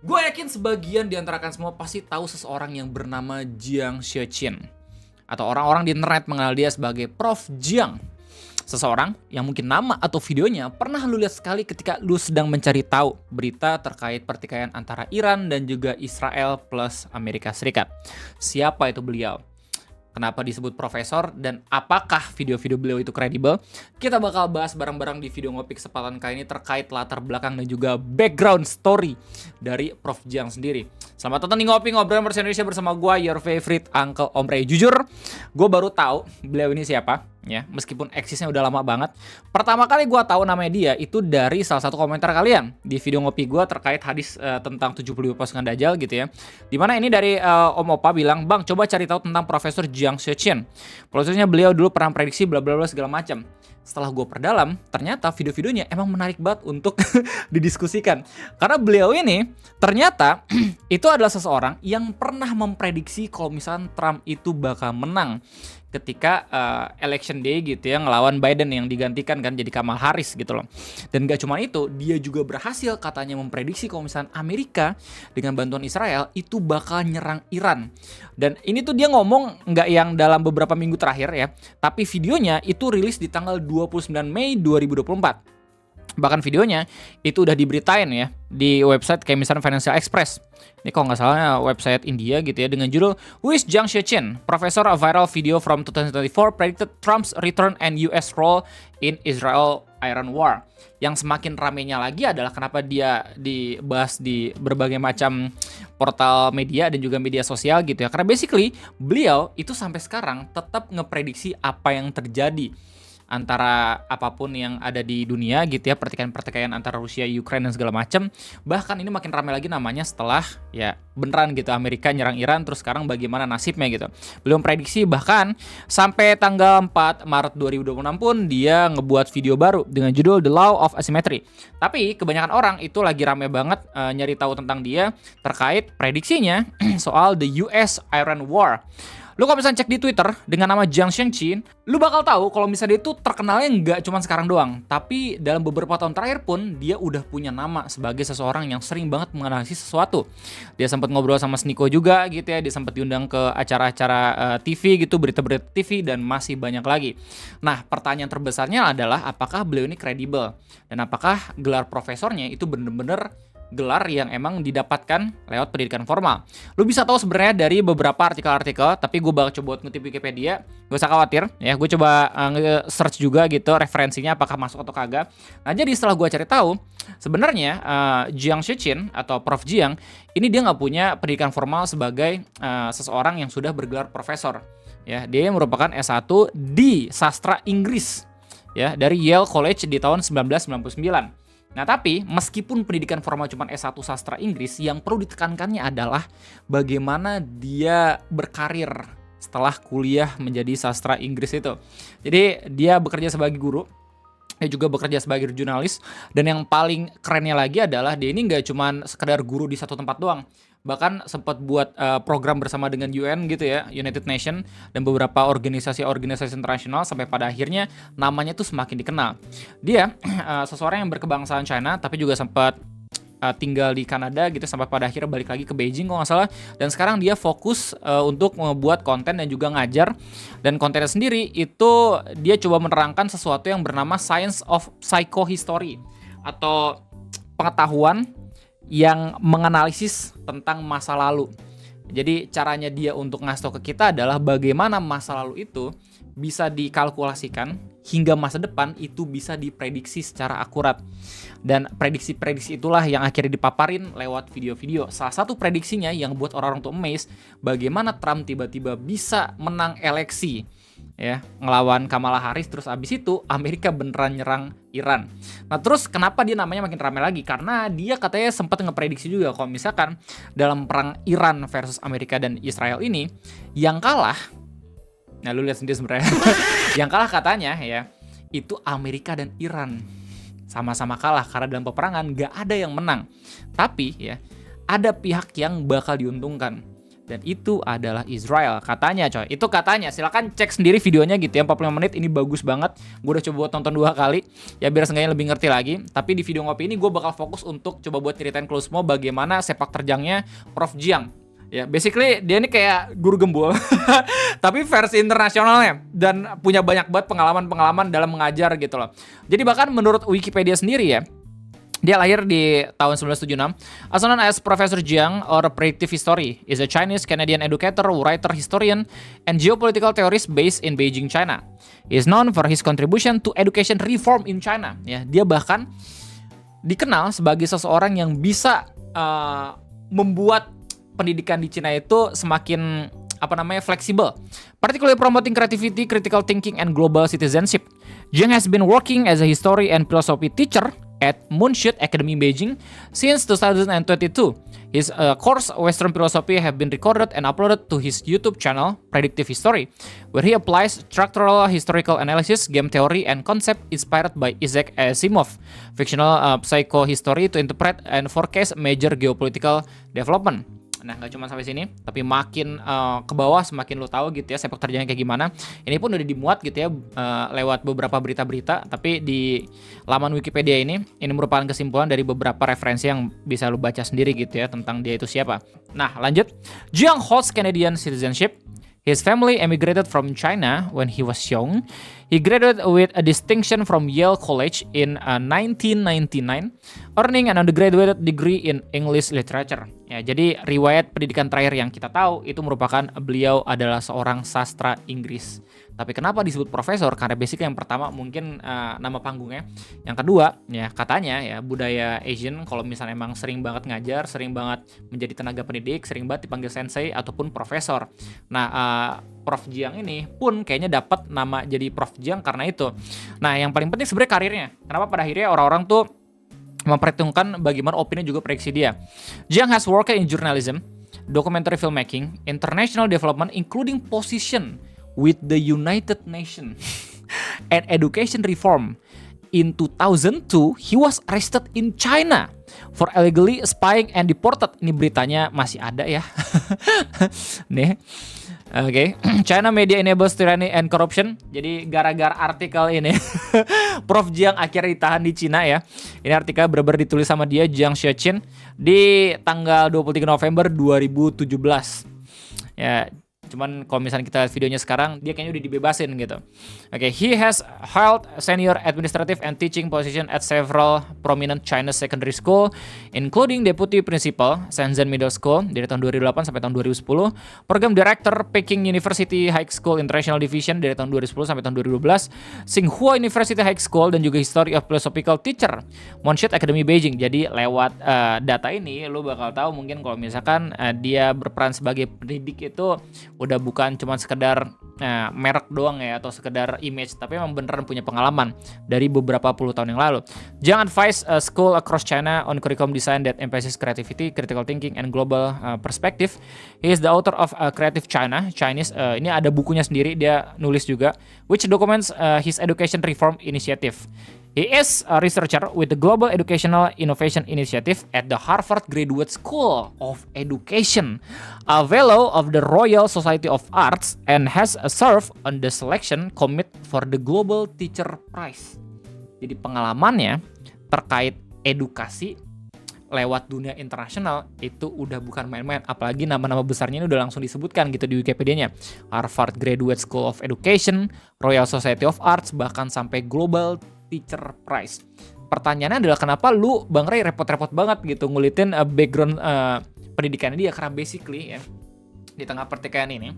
Gue yakin sebagian di antara kalian semua pasti tahu seseorang yang bernama Jiang Xieqin. Atau orang-orang di internet mengenal dia sebagai Prof. Jiang. Seseorang yang mungkin nama atau videonya pernah lu lihat sekali ketika lu sedang mencari tahu berita terkait pertikaian antara Iran dan juga Israel plus Amerika Serikat. Siapa itu beliau? Kenapa disebut profesor dan apakah video-video beliau itu kredibel? Kita bakal bahas bareng-bareng di video ngopi kesempatan kali ini terkait latar belakang dan juga background story dari Prof. Jiang sendiri. Selamat tonton di Ngopi Ngobrol Bahasa Indonesia bersama gue, your favorite Uncle Om Ray. Jujur, gue baru tahu beliau ini siapa, ya, meskipun eksisnya udah lama banget. Pertama kali gue tahu namanya dia itu dari salah satu komentar kalian di video ngopi gue terkait hadis tentang 72 pasukan Dajjal gitu ya. Dimana ini dari Om Opa bilang, "Bang, coba cari tahu tentang Profesor Jiang Xieqin. Prosesnya beliau dulu pernah prediksi bla bla bla segala macam." Setelah gue perdalam, ternyata video-videonya emang menarik banget untuk didiskusikan. Karena beliau ini ternyata itu adalah seseorang yang pernah memprediksi kalau misalnya Trump itu bakal menang ketika election day gitu ya, ngelawan Biden yang digantikan kan jadi Kamala Harris gitu loh. Dan gak cuma itu, dia juga berhasil katanya memprediksi kalau misalnya Amerika dengan bantuan Israel itu bakal nyerang Iran. Dan ini tuh dia ngomong nggak yang dalam beberapa minggu terakhir ya, tapi videonya itu rilis di tanggal 29 Mei 2024. Bahkan videonya itu udah diberitain ya di website kayak misalnya Financial Express. Ini kalau nggak salah website India gitu ya, dengan judul Who is Jiang Xieqin? Professor a viral video from 2024 predicted Trump's return and US role in Israel-Iran war. Yang semakin ramenya lagi adalah kenapa dia dibahas di berbagai macam portal media dan juga media sosial gitu ya. Karena basically beliau itu sampai sekarang tetap ngeprediksi apa yang terjadi antara apapun yang ada di dunia gitu ya, pertikaian-pertikaian antara Rusia, Ukraina dan segala macam. Bahkan ini makin ramai lagi namanya setelah ya beneran gitu Amerika nyerang Iran, terus sekarang bagaimana nasibnya gitu. Belum prediksi, bahkan sampai tanggal 4 Maret 2026 pun dia ngebuat video baru dengan judul The Law of Asymmetry. Tapi kebanyakan orang itu lagi rame banget nyari tahu tentang dia terkait prediksinya soal the US-Iran War. Lu kalau misalnya cek di Twitter dengan nama Jiang Xieqin, lu bakal tahu kalau misalnya dia itu terkenalnya nggak cuma sekarang doang, tapi dalam beberapa tahun terakhir pun dia udah punya nama sebagai seseorang yang sering banget menganalisis sesuatu. Dia sempat ngobrol sama Sniko juga gitu ya, dia sempat diundang ke acara-acara TV gitu, berita-berita TV dan masih banyak lagi. Nah, pertanyaan terbesarnya adalah apakah beliau ini kredibel dan apakah gelar profesornya itu bener-bener gelar yang emang didapatkan lewat pendidikan formal. Lu bisa tahu sebenarnya dari beberapa artikel-artikel, tapi gue bakal coba ngutip Wikipedia. Gak usah khawatir ya, gue coba search juga gitu referensinya apakah masuk atau kagak. Nah, jadi setelah gue cari tahu, sebenarnya Jiang Xieqin atau Prof. Jiang ini dia nggak punya pendidikan formal sebagai seseorang yang sudah bergelar profesor. Ya, dia merupakan S1 di sastra Inggris ya dari Yale College di tahun 1999. Nah, tapi meskipun pendidikan formal cuma S1 sastra Inggris, yang perlu ditekankannya adalah bagaimana dia berkarir setelah kuliah menjadi sastra Inggris itu. Jadi dia bekerja sebagai guru, dia juga bekerja sebagai jurnalis, dan yang paling kerennya lagi adalah dia ini nggak cuma sekedar guru di satu tempat doang. Bahkan sempat buat program bersama dengan UN gitu ya, United Nation, dan beberapa organisasi-organisasi internasional sampai pada akhirnya namanya tuh semakin dikenal. Dia seseorang yang berkebangsaan China tapi juga sempat tinggal di Kanada gitu sampai pada akhirnya balik lagi ke Beijing kalau nggak salah, dan sekarang dia fokus untuk membuat konten dan juga ngajar. Dan kontennya sendiri itu dia coba menerangkan sesuatu yang bernama Science of Psychohistory atau pengetahuan yang menganalisis tentang masa lalu. Jadi caranya dia untuk ngasih tau ke kita adalah bagaimana masa lalu itu bisa dikalkulasikan hingga masa depan itu bisa diprediksi secara akurat. Dan prediksi-prediksi itulah yang akhirnya dipaparin lewat video-video. Salah satu prediksinya yang buat orang-orang tuh amazed, bagaimana Trump tiba-tiba bisa menang eleksi ya, ngelawan Kamala Harris, terus abis itu Amerika beneran nyerang Iran. Nah, terus kenapa dia namanya makin ramai lagi? Karena dia katanya sempat ngeprediksi juga kalau misalkan dalam perang Iran versus Amerika dan Israel ini yang kalah, nah lu lihat sendiri sebenarnya yang kalah katanya ya itu Amerika dan Iran sama-sama kalah karena dalam peperangan gak ada yang menang, tapi ya ada pihak yang bakal diuntungkan. dan itu adalah Israel. Katanya coy, itu katanya. Silakan cek sendiri videonya gitu ya, 45 menit, ini bagus banget. Gue udah coba buat tonton 2 kali, ya biar seenggaknya lebih ngerti lagi. Tapi di video ngopi ini gue bakal fokus untuk coba buat ceritain ke lu semua bagaimana sepak terjangnya Prof Jiang. Ya, basically dia ini kayak guru gembul, tapi versi internasionalnya, dan punya banyak banget pengalaman-pengalaman dalam mengajar gitu loh. Jadi bahkan menurut Wikipedia sendiri ya, dia lahir di tahun 1976. Also known as Professor Jiang or Predictive History, is a Chinese-Canadian educator, writer, historian, and geopolitical theorist based in Beijing, China. He is known for his contribution to education reform in China. Ya, dia bahkan dikenal sebagai seseorang yang bisa membuat pendidikan di China itu semakin fleksibel, particularly promoting creativity, critical thinking, and global citizenship. Jiang has been working as a history and philosophy teacher at Moonshot Academy Beijing since 2022. His course Western Philosophy have been recorded and uploaded to his YouTube channel Predictive History, where he applies structural historical analysis, game theory, and concept inspired by Isaac Asimov, fictional psychohistory to interpret and forecast major geopolitical development. Nah, nggak cuma sampai sini, tapi makin ke bawah semakin lo tahu gitu ya sepak terjangnya kayak gimana. Ini pun udah dimuat gitu ya lewat beberapa berita-berita, tapi di laman Wikipedia ini merupakan kesimpulan dari beberapa referensi yang bisa lo baca sendiri gitu ya tentang dia itu siapa. Nah, lanjut. Jiang holds Canadian citizenship. His family emigrated from China when he was young. He graduated with a distinction from Yale College in 1999, earning an undergraduate degree in English literature. Ya, jadi riwayat pendidikan terakhir yang kita tahu itu merupakan beliau adalah seorang sastra Inggris. Tapi kenapa disebut profesor? Karena basic yang pertama mungkin nama panggungnya. Yang kedua, ya katanya ya budaya Asian kalau misalnya emang sering banget ngajar, sering banget menjadi tenaga pendidik, sering banget dipanggil sensei ataupun profesor. Nah, Prof Jiang ini pun kayaknya dapat nama jadi Prof Jiang karena itu. Nah, yang paling penting sebenarnya karirnya. Kenapa pada akhirnya orang-orang tuh memperhitungkan bagaimana opini juga prediksi dia. Jiang has worked in journalism, documentary filmmaking, international development, including position with the United Nations and education reform. In 2002, he was arrested in China for illegally spying and deported. Ini beritanya masih ada ya. Nih. Oke, China media enables tyranny and corruption. Jadi gara-gara artikel ini Prof Jiang akhirnya ditahan di Cina ya. Ini artikel benar-benar ditulis sama dia, Jiang Xiaoqin, di tanggal 23 November 2017. Ya, cuman kalau misalnya kita lihat videonya sekarang, dia kayaknya udah dibebasin gitu. Oke, he has held senior administrative and teaching position at several prominent Chinese secondary school, including deputy principal Shenzhen Middle School dari tahun 2008 sampai tahun 2010, program director Peking University High School International Division dari tahun 2010 sampai tahun 2012, Tsinghua University High School, dan juga History of Philosophical Teacher Moonshot Academy Beijing. Jadi lewat data ini lu bakal tahu mungkin kalau misalkan dia berperan sebagai pendidik itu udah bukan cuma sekedar merek doang ya atau sekedar image, tapi memang beneran punya pengalaman dari beberapa puluh tahun yang lalu. Jiang advise school across China on curriculum design that emphasizes creativity, critical thinking, and global perspective. He is the author of Creative China, Chinese. Ini ada bukunya sendiri, dia nulis juga, which documents his education reform initiative. He is a researcher with the Global Educational Innovation Initiative at the Harvard Graduate School of Education, a fellow of the Royal Society of Arts, and has served on the selection committee for the Global Teacher Prize. Jadi pengalamannya terkait edukasi lewat dunia internasional itu udah bukan main-main, apalagi nama-nama besarnya ini udah langsung disebutkan gitu di Wikipedia-nya. Harvard Graduate School of Education, Royal Society of Arts, bahkan sampai Global Teacher Prize. Pertanyaannya adalah kenapa lu Bang Ray repot-repot banget gitu ngulitin background pendidikannya dia, karena basically ya di tengah pertikaian ini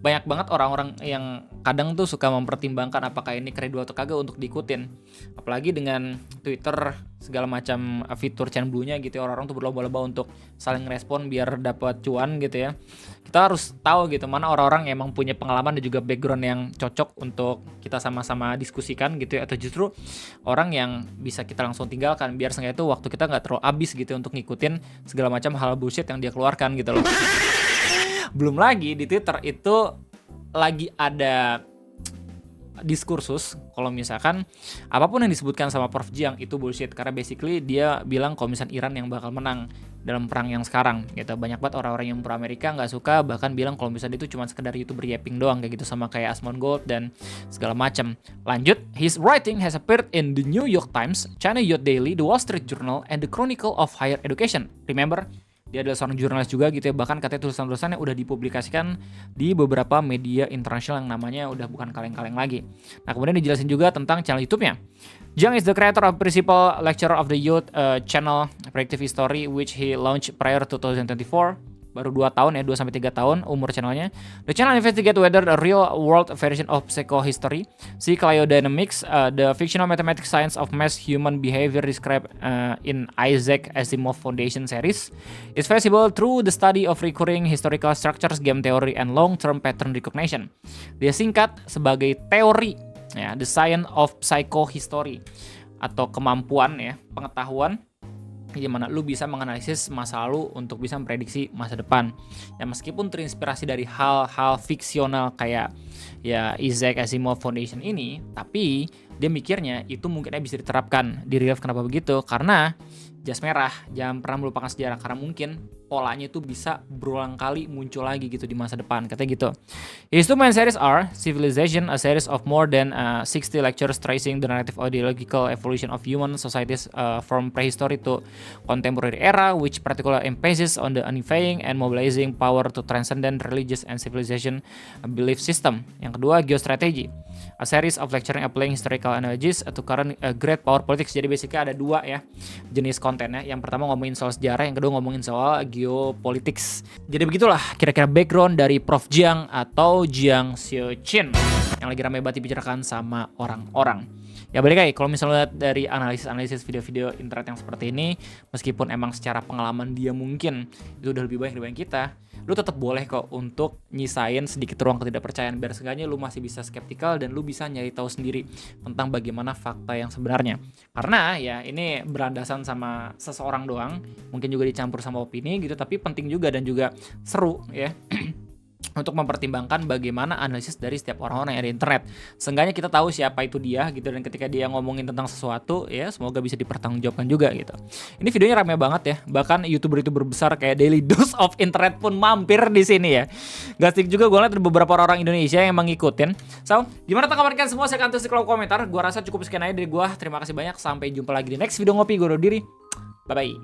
banyak banget orang-orang yang kadang tuh suka mempertimbangkan apakah ini kredibel atau kagak untuk diikutin, apalagi dengan Twitter segala macam fitur Chan Blue-nya gitu ya, orang-orang tuh berlomba-lomba untuk saling respon biar dapat cuan gitu ya. Kita harus tahu gitu mana orang-orang yang emang punya pengalaman dan juga background yang cocok untuk kita sama-sama diskusikan gitu ya, atau justru orang yang bisa kita langsung tinggalkan biar seenggaknya itu waktu kita nggak terlalu habis gitu untuk ngikutin segala macam hal bullshit yang dia keluarkan gitu loh. Belum lagi di Twitter itu lagi ada diskursus kalau misalkan apapun yang disebutkan sama Prof Jiang itu bullshit, karena basically dia bilang kalau misalkan Iran yang bakal menang. dalam perang yang sekarang gitu. Banyak banget orang-orang yang pro Amerika nggak suka, bahkan bilang kalau misalnya itu cuma sekedar YouTuber yapping doang kayak gitu, sama kayak Asmongold dan segala macam. Lanjut, his writing has appeared in the New York Times, China Youth Daily, The Wall Street Journal, and the Chronicle of Higher Education. Remember, dia adalah seorang jurnalis juga gitu ya, bahkan katanya tulisan-tulisannya udah dipublikasikan di beberapa media internasional yang namanya udah bukan kaleng-kaleng lagi. Nah, kemudian dijelasin juga tentang channel YouTube-nya. Jiang is the creator of principal lecturer of the youth channel Predictive History, which he launched prior to 2024. Baru 2 tahun ya, 2-3 tahun umur channelnya. The channel investigate whether a real world version of psychohistory, psychodynamics, the fictional mathematics science of mass human behavior described in Isaac Asimov Foundation series is feasible through the study of recurring historical structures, game theory, and long-term pattern recognition. Dia singkat sebagai teori ya, the science of psychohistory, atau kemampuan ya, pengetahuan gimana lu bisa menganalisis masa lalu untuk bisa memprediksi masa depan. Ya meskipun terinspirasi dari hal-hal fiksional kayak ya Isaac Asimov Foundation ini, tapi dia mikirnya itu mungkinnya bisa diterapkan di real life. Kenapa begitu? Karena jas merah jangan pernah melupakan sejarah, karena mungkin polanya itu bisa berulang kali muncul lagi gitu di masa depan, katanya gitu. His two main series are Civilization, a series of more than 60 lectures tracing the narrative ideological evolution of human societies from prehistory to contemporary era, which particularly emphasis on the unifying and mobilizing power to transcend religious and civilization belief system. Yang kedua, Geostrategy, a series of lecturing applying historical analogies to current great power politics. Jadi basically ada dua ya jenis kontennya. Yang pertama ngomongin soal sejarah, yang kedua ngomongin soal geopolitics. Jadi begitulah kira-kira background dari Prof Jiang atau Jiang Xiuqin yang lagi ramai banget dibicarakan sama orang-orang. Ya balik lagi, kalau misalnya lihat dari analisis video-video internet yang seperti ini, meskipun emang secara pengalaman dia mungkin itu udah lebih baik dibanding kita, lu tetap boleh kok untuk nyisain sedikit ruang ketidakpercayaan, biar seenggaknya lu masih bisa skeptikal dan lu bisa nyari tahu sendiri tentang bagaimana fakta yang sebenarnya. Karena ya ini berlandasan sama seseorang doang, mungkin juga dicampur sama opini gitu, tapi penting juga dan juga seru ya. Untuk mempertimbangkan bagaimana analisis dari setiap orang-orang yang ada di internet. Seenggaknya kita tahu siapa itu dia gitu, dan ketika dia ngomongin tentang sesuatu ya semoga bisa dipertanggungjawabkan juga gitu. Ini videonya rame banget ya. Bahkan YouTuber besar kayak Daily Dose of Internet pun mampir di sini ya. Gak sedikit juga gue lihat ada beberapa orang Indonesia yang emang ngikutin. So, gimana tanggapan kalian semua? Saya akan tulis di kolom komentar. Gua rasa cukup sekian aja dari gua. Terima kasih banyak. Sampai jumpa lagi di next video ngopi. Gue undur diri. Bye bye.